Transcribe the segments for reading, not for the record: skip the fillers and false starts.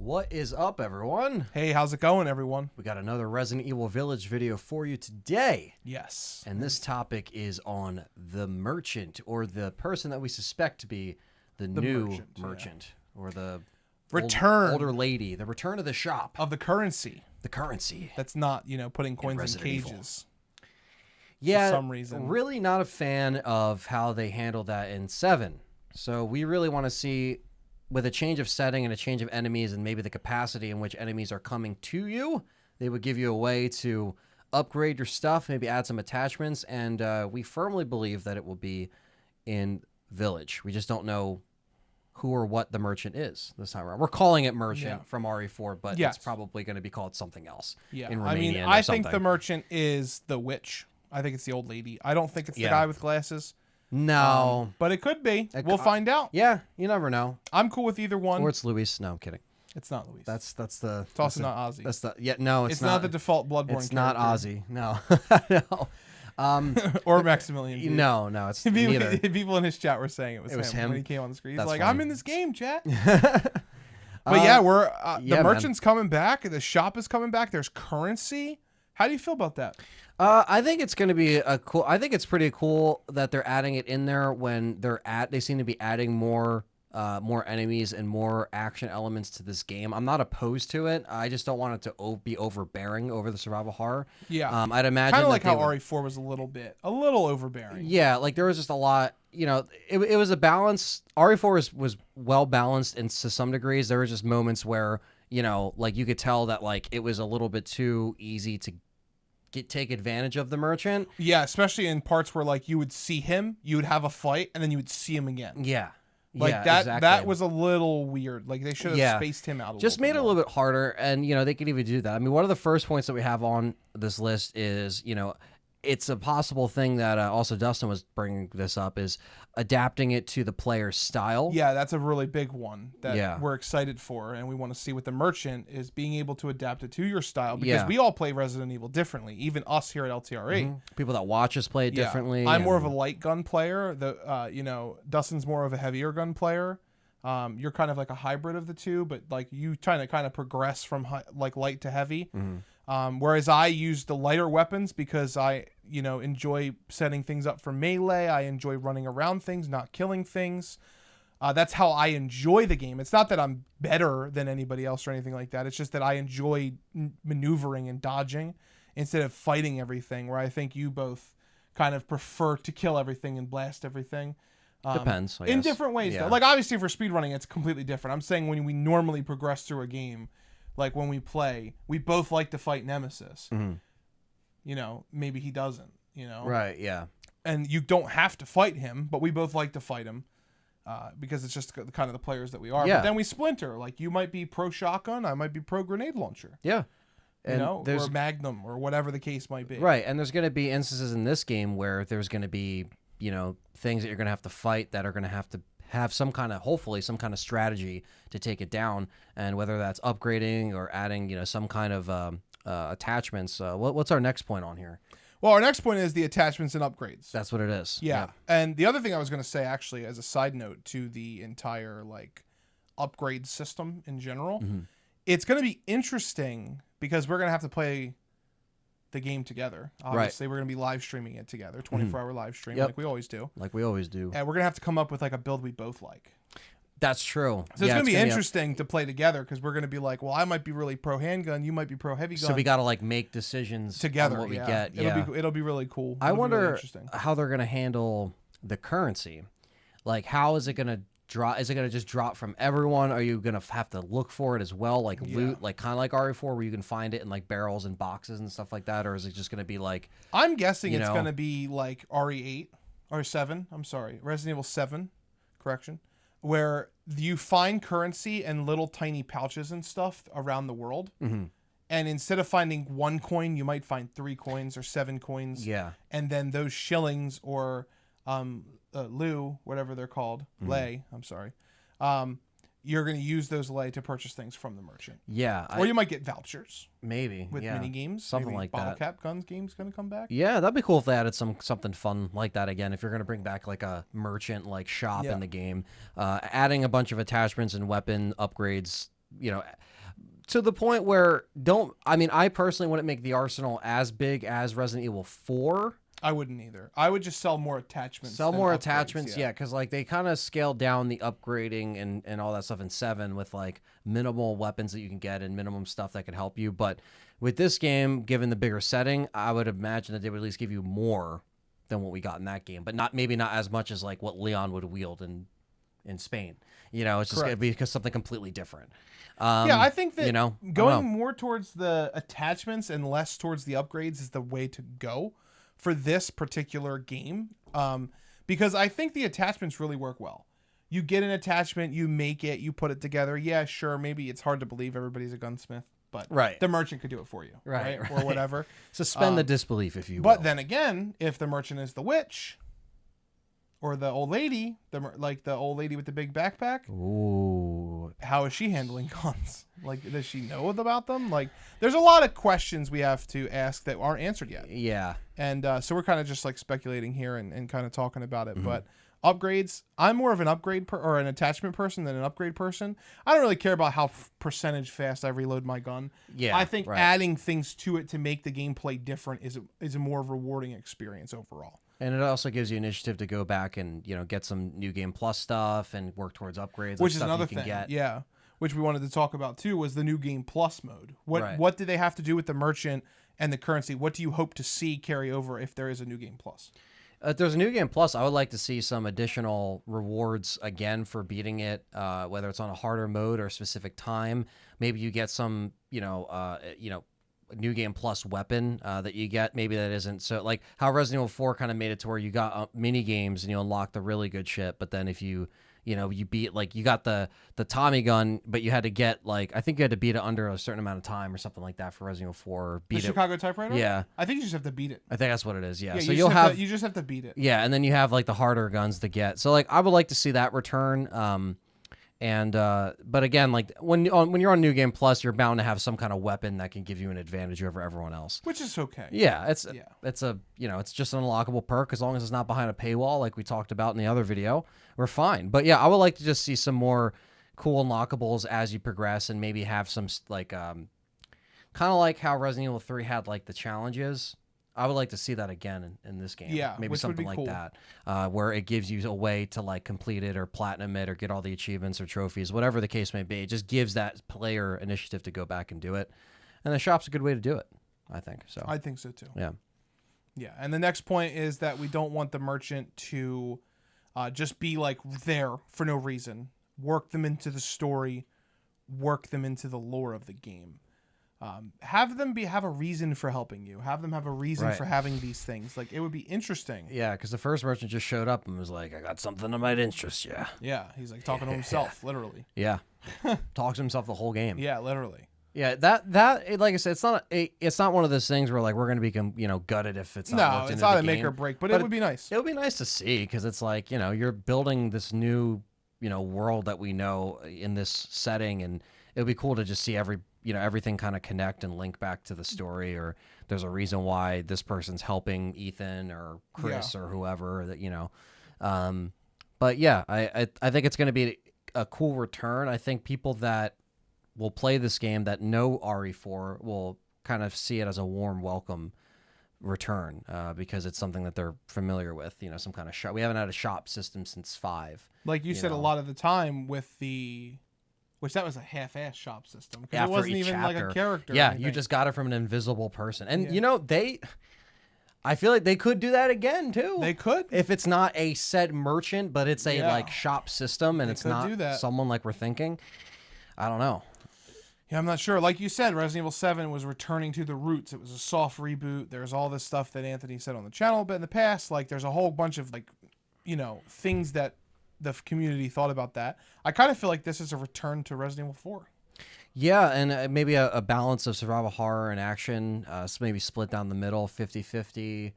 What is up, everyone? Hey, how's it going, everyone? We got another Resident Evil Village video for you today. Yes. And this topic is on the merchant, or the person that we suspect to be the new merchant or the older lady. The return of the shop. Of the currency. The currency. That's not, putting coins in cages. Yeah, for some reason. Really not a fan of how they handled that in 7. So we really want to see, with a change of setting and a change of enemies and maybe the capacity in which enemies are coming to you, they would give you a way to upgrade your stuff, maybe add some attachments, and we firmly believe that it will be in Village. We just don't know who or what the merchant is this time around. We're calling it merchant from RE4, but it's probably going to be called something else. Yeah, in Romanian I think the merchant is the witch. I think it's the old lady. I don't think it's the guy with glasses. No. But it could be. We'll find out. Yeah, you never know. I'm cool with either one. Or it's Luis. No, I'm kidding. It's not Luis. That's the... It's also not Ozzy. That's the... Yeah, no, it's not the default Bloodborne It's not Ozzy. No. No. Or Maximilian. Dude. No, it's neither. People in his chat were saying it was him when he came on the screen. He's like, funny. I'm in this game, chat. But yeah, we're the merchant's coming back. The shop is coming back. There's currency. How do you feel about that? I think it's going to be cool. I think it's pretty cool that they're adding it in there when they seem to be adding more enemies and more action elements to this game. I'm not opposed to it. I just don't want it to be overbearing over the survival horror. Yeah. I'd imagine kind of like how RE4 was a little overbearing. Yeah, like there was just a lot. It was a balance. RE4 was well balanced, and to some degrees there were just moments where like you could tell that like it was a little bit too easy to take advantage of the merchant. Yeah, especially in parts where like you would see him, you would have a fight, and then you would see him again. Yeah. Like that was a little weird. Like they should have spaced him out a little bit. Just made it a little bit harder, and they could even do that. I mean, one of the first points that we have on this list is, it's a possible thing that also Dustin was bringing this up, is adapting it to the player's style. Yeah, that's a really big one that we're excited for, and we want to see with the merchant is being able to adapt it to your style, because we all play Resident Evil differently, even us here at LTRE. Mm-hmm. People that watch us play it differently. I'm more of a light gun player. Dustin's more of a heavier gun player. You're kind of like a hybrid of the two, but like you kind of progress from like light to heavy. Mm-hmm. Whereas I use the lighter weapons because I, enjoy setting things up for melee. I enjoy running around things, not killing things. That's how I enjoy the game. It's not that I'm better than anybody else or anything like that. It's just that I enjoy maneuvering and dodging instead of fighting everything, where I think you both kind of prefer to kill everything and blast everything. Depends. In different ways, though. Like, obviously, for speedrunning, it's completely different. I'm saying when we normally progress through a game, like when we play, we both like to fight Nemesis. Mm-hmm. Maybe he doesn't, Right, yeah. And you don't have to fight him, but we both like to fight him because it's just kind of the players that we are. Yeah. But then we splinter. Like, you might be pro shotgun, I might be pro grenade launcher. Yeah. Or Magnum, or whatever the case might be. Right, and there's going to be instances in this game where there's going to be, things that you're going to have to fight that are going to have some kind of, hopefully, some kind of strategy to take it down, and whether that's upgrading or adding, some kind of attachments. What's our next point on here? Well, our next point is the attachments and upgrades. That's what it is. Yeah. And the other thing I was going to say, actually, as a side note to the entire like upgrade system in general, it's going to be interesting because we're going to have to play the game together. Obviously, we're going to be live streaming it together, 24-hour live stream, like we always do. Like we always do. And we're going to have to come up with like a build we both like. That's true. So it's going to be interesting to play together, because we're going to be like, well, I might be really pro handgun, you might be pro heavy gun. So we got to like make decisions together on what we get. It'll be really cool. I wonder how they're going to handle the currency. Like, how is it going to drop? Is it going to just drop from everyone? Are you going to have to look for it as well, like loot, like kind of like RE4, where you can find it in like barrels and boxes and stuff like that? Or is it just going to be like, I'm guessing it's going to be like RE8 or 7. I'm sorry, Resident Evil 7. Correction. Where you find currency in little tiny pouches and stuff around the world. Mm-hmm. And instead of finding 1 coin, you might find 3 coins or 7 coins. Yeah. And then those shillings or leu, whatever they're called, lei, I'm sorry, you're going to use those lei to purchase things from the merchant. Yeah. Or you might get vouchers. Maybe. With mini games. Something like that. Bottle cap guns game's going to come back. Yeah, that'd be cool if they added something fun like that again. If you're going to bring back like a merchant like shop in the game, adding a bunch of attachments and weapon upgrades you know, to the point where I personally wouldn't make the arsenal as big as Resident Evil 4. I wouldn't either. I would just sell more attachments. Sell than more upgrades, attachments, yeah, because like they kind of scaled down the upgrading and all that stuff in 7 with like minimal weapons that you can get and minimum stuff that could help you. But with this game, given the bigger setting, I would imagine that they would at least give you more than what we got in that game, but maybe not as much as like what Leon would wield in Spain. You know, it's just going to be something completely different. Yeah, I think that going know. more towards the attachments and less towards the upgrades is the way to go for this particular game, because I think the attachments really work well. You get an attachment, you make it, you put it together. Yeah, sure, maybe it's hard to believe everybody's a gunsmith, but the merchant could do it for you, right? Or whatever. Suspend the disbelief, if you will. But then again, if the merchant is the witch or the old lady, the old lady with the big backpack, ooh, how is she handling guns? Like, does she know about them? Like, there's a lot of questions we have to ask that aren't answered yet. Yeah. And so we're kind of just like speculating here and kind of talking about it. But upgrades, I'm more of an upgrade or an attachment person than an upgrade person. I don't really care about how percentage fast I reload my gun. Yeah, I think adding things to it to make the gameplay different is a more rewarding experience overall. And it also gives you initiative to go back and, get some New Game Plus stuff and work towards upgrades. Which is another thing, yeah. Which we wanted to talk about too was the New Game Plus mode. What do they have to do with the merchant and the currency? What do you hope to see carry over if there is a New Game Plus? If there's a New Game Plus, I would like to see some additional rewards again for beating it, whether it's on a harder mode or a specific time. Maybe you get some, New Game Plus weapon that you get. Maybe that isn't so like how Resident Evil 4 kind of made it to where you got mini games and you unlock the really good shit. But then if you beat, like, you got the Tommy gun, but you had to get, like, I think you had to beat it under a certain amount of time or something like that for Resident Evil 4. The Chicago typewriter? Yeah. I think you just have to beat it. I think that's what it is. Yeah. So you just have to beat it. Yeah, and then you have like the harder guns to get. So like I would like to see that return. But again, like when you're on New Game Plus, you're bound to have some kind of weapon that can give you an advantage over everyone else. Which is okay. Yeah, it's just an unlockable perk as long as it's not behind a paywall like we talked about in the other video. We're fine. But yeah, I would like to just see some more cool unlockables as you progress and maybe have some like kind of like how Resident Evil 3 had like the challenges. I would like to see that again in this game. Yeah, maybe something like that, where it gives you a way to like complete it or platinum it or get all the achievements or trophies, whatever the case may be. It just gives that player initiative to go back and do it, and the shop's a good way to do it, I think. So I think so too. Yeah, yeah. And the next point is that we don't want the merchant to just be like there for no reason. Work them into the story, work them into the lore of the game. Have them have a reason for helping you. Have them have a reason for having these things. Like, it would be interesting. Yeah, because the first merchant just showed up and was like, "I got something that might interest you." Yeah, he's like talking to himself, literally. Yeah, talks to himself the whole game. Yeah, literally. Yeah, that like I said, it's not one of those things where like we're gonna be gutted if it's not. No, it's not a make or break, but it would be nice. It would be nice to see because it's like you're building this new world that we know in this setting, and it would be cool to just see everything kind of connect and link back to the story, or there's a reason why this person's helping Ethan or Chris or whoever that but yeah, I think it's going to be a cool return. I think people that will play this game that know RE4 will kind of see it as a warm welcome return because it's something that they're familiar with, some kind of shop. We haven't had a shop system since 5. Like you said, a lot of the time with which that was a half-ass shop system. Yeah, it wasn't even chapter. like a character. Yeah, you just got it from an invisible person. And I feel like they could do that again too. They could. If it's not a said merchant, but it's a like shop system and it's not someone like we're thinking. I don't know. Yeah, I'm not sure. Like you said, Resident Evil 7 was returning to the roots. It was a soft reboot. There's all this stuff that Anthony said on the channel, but in the past, like there's a whole bunch of things that the community thought about that. I kind of feel like this is a return to Resident Evil 4. Yeah, and maybe a balance of survival horror and action, maybe split down the middle, 50-50.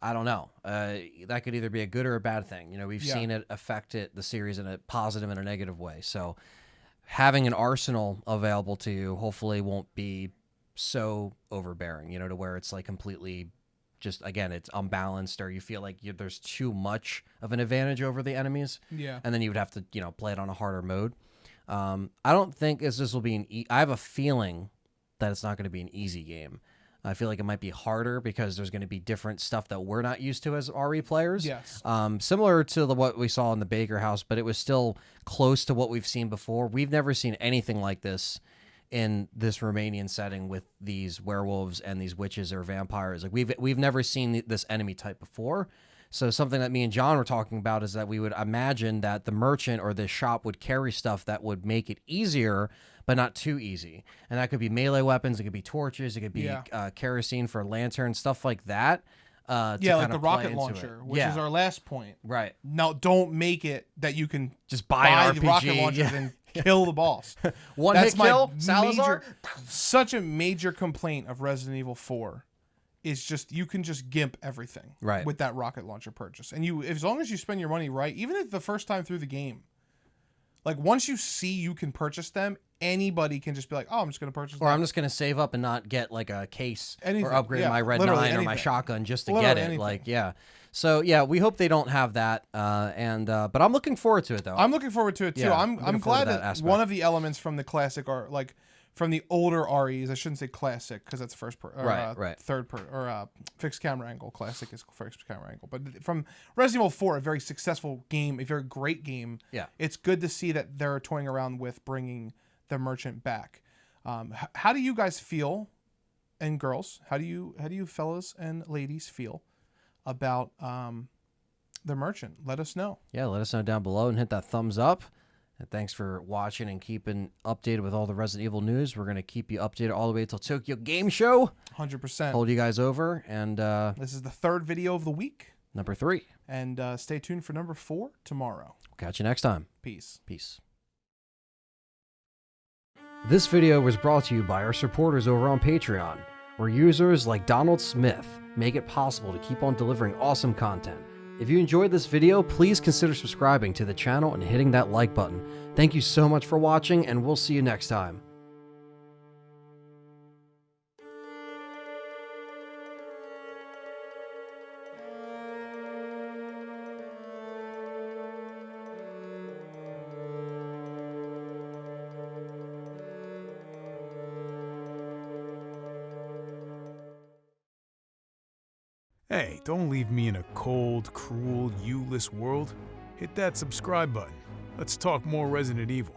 I don't know. That could either be a good or a bad thing. We've seen it affect the series in a positive and a negative way. So having an arsenal available to you hopefully won't be so overbearing, to where it's like completely just, again, it's unbalanced, or you feel like there's too much of an advantage over the enemies. Yeah. And then you would have to, play it on a harder mode. I don't think this will be I have a feeling that it's not going to be an easy game. I feel like it might be harder because there's going to be different stuff that we're not used to as RE players. Yes. Similar to what we saw in the Baker House, but it was still close to what we've seen before. We've never seen anything like this in this Romanian setting with these werewolves and these witches or vampires. Like we've never seen this enemy type before. So something that me and John were talking about is that we would imagine that the merchant or the shop would carry stuff that would make it easier, but not too easy. And that could be melee weapons, it could be torches, it could be kerosene for lanterns, stuff like that. Like the rocket launcher, which is our last point. Right. Now, don't make it that you can just buy an RPG. The rocket launchers and kill the boss. That's hit kill, Salazar? Such a major complaint of Resident Evil 4 is just you can just gimp everything with that rocket launcher purchase. And as long as you spend your money right, even if the first time through the game, like once you see you can purchase them, anybody can just be like, oh, I'm just going to purchase them. Or I'm just going to save up and not get like a case or upgrade my Red 9 or my shotgun just to get it. Anything. Like, yeah. So, yeah, we hope they don't have that. But I'm looking forward to it, though. I'm looking forward to it, too. Yeah, I'm glad that one of the elements from the classic are like from the older REs. I shouldn't say classic because that's fixed camera angle. Classic is fixed camera angle. But from Resident Evil 4, a very successful game, a very great game. Yeah. It's good to see that they're toying around with bringing the merchant back. How do you guys feel, and girls? How do you fellas and ladies feel about the merchant? Let us know. Yeah, let us know down below and hit that thumbs up. And thanks for watching and keeping updated with all the Resident Evil news. We're going to keep you updated all the way till Tokyo Game Show. 100%. Hold you guys over. And this is the third video of the week. Number 3. And stay tuned for number 4 tomorrow. Catch you next time. Peace. Peace. This video was brought to you by our supporters over on Patreon, where users like Donald Smith make it possible to keep on delivering awesome content. If you enjoyed this video, please consider subscribing to the channel and hitting that like button. Thank you so much for watching, and we'll see you next time. Hey, don't leave me in a cold, cruel, you-less world. Hit that subscribe button. Let's talk more Resident Evil.